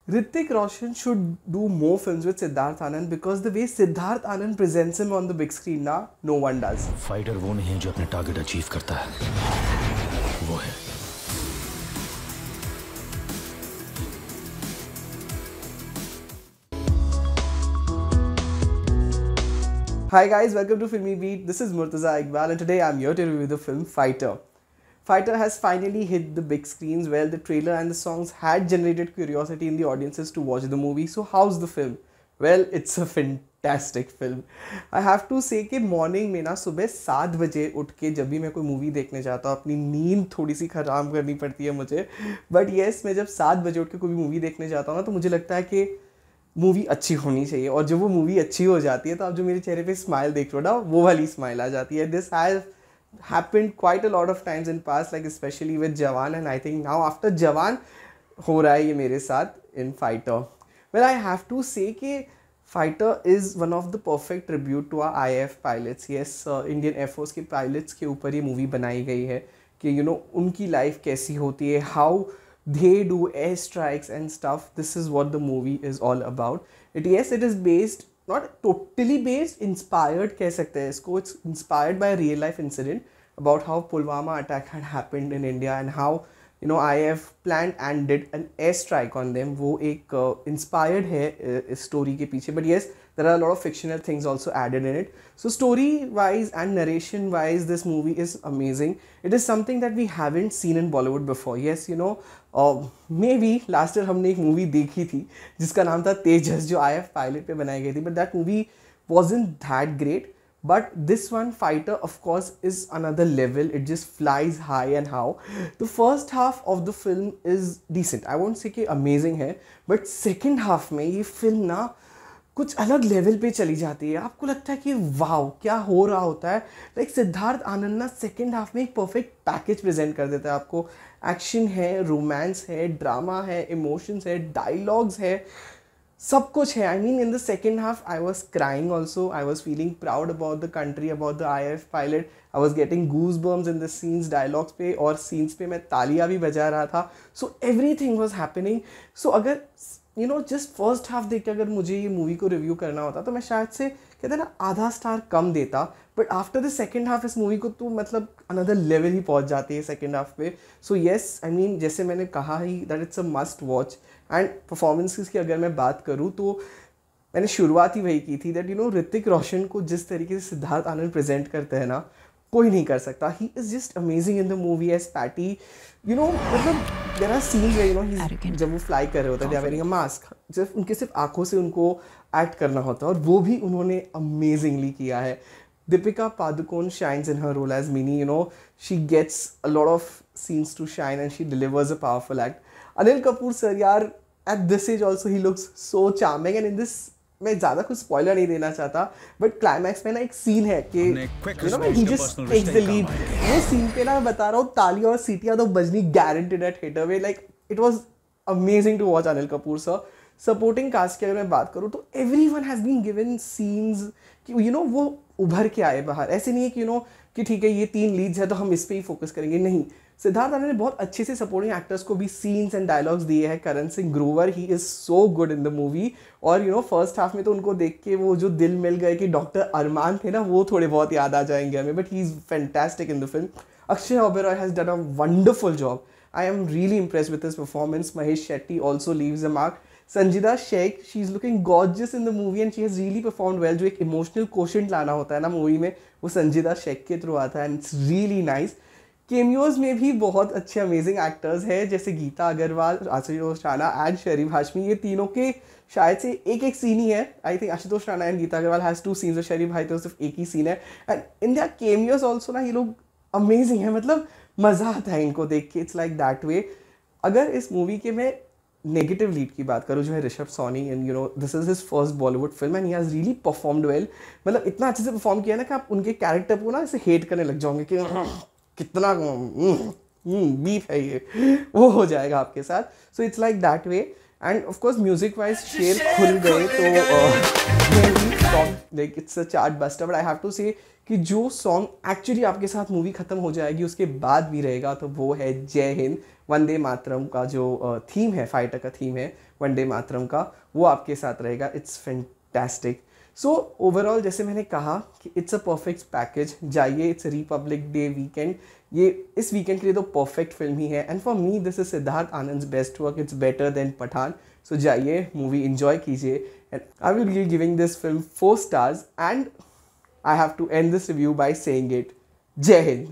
Hrithik Roshan should do more films with Siddharth Anand because the way Siddharth Anand presents him on the big screen now, no one does. Fighter वो नहीं है जो अपने target achieve करता है, वो है Hi guys, welcome to Filmy Beat. This is Murtaza Iqbal and today I'm here to review the film Fighter. Fighter has finally hit the big screens. Well, the trailer and the songs had generated curiosity in the audiences to watch the movie. So how's the film? Well, it's a fantastic film. I have to say कि morning में ना सुबह 7 बजे उठ के जब भी मैं कोई मूवी देखने जाता हूँ, अपनी नींद थोड़ी सी ख़राब करनी पड़ती है मुझे, बट येस मैं जब 7 बजे उठ के कोई मूवी देखने जाता हूँ ना तो मुझे लगता है कि मूवी अच्छी होनी चाहिए, और जब वो मूवी अच्छी हो जाती है तो आप जो मेरे चेहरे पे स्माइल देख रहे हो ना, वो वाली स्माइल आ जाती है. This has happened quite a lot of times in past, like especially with Jawan, and I think now after Jawan हो रहा है ये मेरे साथ in Fighter. Well, I have to say कि Fighter is one of the perfect tribute to our IAF pilots. Yes, Indian Air Force के pilots के ऊपर ये मूवी बनाई गई है कि उनकी लाइफ कैसी होती है, how they do air strikes and stuff. This is what the movie is all about. It is based, not totally based, inspired कह सकते हैं इसको. It's inspired by a real life incident about how Pulwama attack had happened in India and how IAF planned and did an air strike on them. वो एक inspired है इस story के पीछे. But yes, there are a lot of fictional things also added in it. So story wise and narration wise, this movie is amazing. It is something that we haven't seen in Bollywood before. Yes, maybe last year हमने एक movie देखी थी जिसका नाम था तेजस, जो IAF pilot पे बनाई गई थी, but that movie wasn't that great. But this one, Fighter, of course, is another level. It just flies high. And how the first half of the film is decent. I won't say कि amazing है, but second half में ये film ना कुछ अलग level पे चली जाती है. आपको लगता है कि वाओ क्या हो रहा होता है. लाइक सिद्धार्थ आनंद ना सेकेंड हाफ में एक परफेक्ट पैकेज प्रेजेंट कर देता है आपको. एक्शन है, रोमांस है, ड्रामा है, इमोशंस है, डायलॉग्स है, सब कुछ है. I mean in the second half I was crying also. I was feeling proud about the country, about the IAF pilot. I was getting goose bumps in the scenes, dialogues पे और scenes पे मैं तालियां भी बजा रहा था. So everything was happening. So अगर जस्ट फर्स्ट हाफ देख के अगर मुझे ये मूवी को रिव्यू करना होता तो मैं शायद से कहते हैं ना आधा स्टार कम देता. But after the second half इस मूवी को तो मतलब अनदर लेवल ही पहुंच जाती है सेकेंड हाफ पे. सो येस, आई मीन जैसे मैंने कहा ही that it's a must watch. And performances की अगर मैं बात करूँ तो मैंने शुरुआत ही वही की थी दैट ऋतिक रोशन को जिस तरीके से सिद्धार्थ आनंद प्रेजेंट करते हैं ना, कोई नहीं कर सकता. He is just amazing in the movie as Patty. मतलब देयर आर सीन्स वेयर जब वो फ्लाई कर रहे होते हैं, they are wearing a mask, सिर्फ आंखों से उनको एक्ट करना होता है, और वो भी उन्होंने अमेजिंगली किया है. Deepika Padukone shines in her role as Mini. She gets a lot of scenes to shine and she delivers a powerful act. Anil Kapoor sir, यार, at this age also he looks so charming, and in this मैं ज़्यादा कुछ spoiler नहीं देना चाहता, but climax में ना एक सीन है कि he just takes the lead. वो सीन पे ना मैं बता रहा हूँ तालियां और सीटियां तो बजनी गारंटेड है थिएटर में. Like it was amazing to watch Anil Kapoor sir. Supporting cast की अगर मैं बात करूँ तो everyone has been given scenes कि वो उभर के आए बाहर. ऐसे नहीं है कि कि ठीक है ये 3 लीड्स है तो हम इस पर ही फोकस करेंगे, नहीं. सिद्धार्थ आनंद ने बहुत अच्छे से सपोर्टिंग एक्टर्स को भी सीन्स एंड डायलॉग्स दिए हैं. Karan Singh Grover, he is so good in the movie. और फर्स्ट हाफ में तो उनको देख के वो जो दिल मिल गए कि डॉक्टर अरमान थे ना, वो थोड़े बहुत याद आ जाएंगे हमें, but he is fantastic in the film. Akshay Oberoi has done a wonderful job. I am really impressed with his performance. Mahesh Shetty also leaves a mark. Sanjeeda Shaikh, she is looking gorgeous in the movie and she has really performed well. जो एक emotional quotient लाना होता है ना movie में, वो संजीदा शेख के थ्रू आता है, and it's really nice. Cameos में भी बहुत अच्छे अमेजिंग एक्टर्स हैं, जैसे गीता अग्रवाल, आशुतोष राणा एंड शरीफ हाशमी. ये तीनों के शायद से एक सीन ही है. I think Ashutosh Rana and Geeta Agarwal has 2 scenes, और शरीफ भाई तो सिर्फ एक ही सीन है. And in their cameos also ना ये लोग अमेजिंग है. मतलब मज़ा आता है इनको देख के. इट्स लाइक दैट वे. अगर इस मूवी के मैं नेगेटिव लीड की बात करूँ जो है Rishabh Sawhney, and this is his first Bollywood film and he has really performed well. मतलब इतना अच्छे से परफॉर्म किया ना कि आप उनके कैरेक्टर को ना ऐसे हेट करने लग जाओगे कि कितना बीफ है ये, वो हो जाएगा आपके साथ. So it's like that way. And of course music wise शेर खुल गए तो like it's a chart buster. But I have to say कि जो सॉन्ग एक्चुअली आपके साथ मूवी ख़त्म हो जाएगी उसके बाद भी रहेगा, तो वो है जय हिंद। वंदे मातरम का जो थीम है, फाइटर का थीम है वंदे मातरम का, वो आपके साथ रहेगा। It's fantastic. सो ओवरऑल जैसे मैंने कहा कि इट्स अ परफेक्ट पैकेज। जाइए, इट्स रिपब्लिक डे वीकेंड, ये इस वीकेंड के लिए तो परफेक्ट फिल्म ही है। And for me this is Siddharth Anand best work. It's better than Pathaan. So जाइए, मूवी इंजॉय कीजिए। And I will be giving this film 4 stars, एंड I have to end this review by saying it. Jai Hind.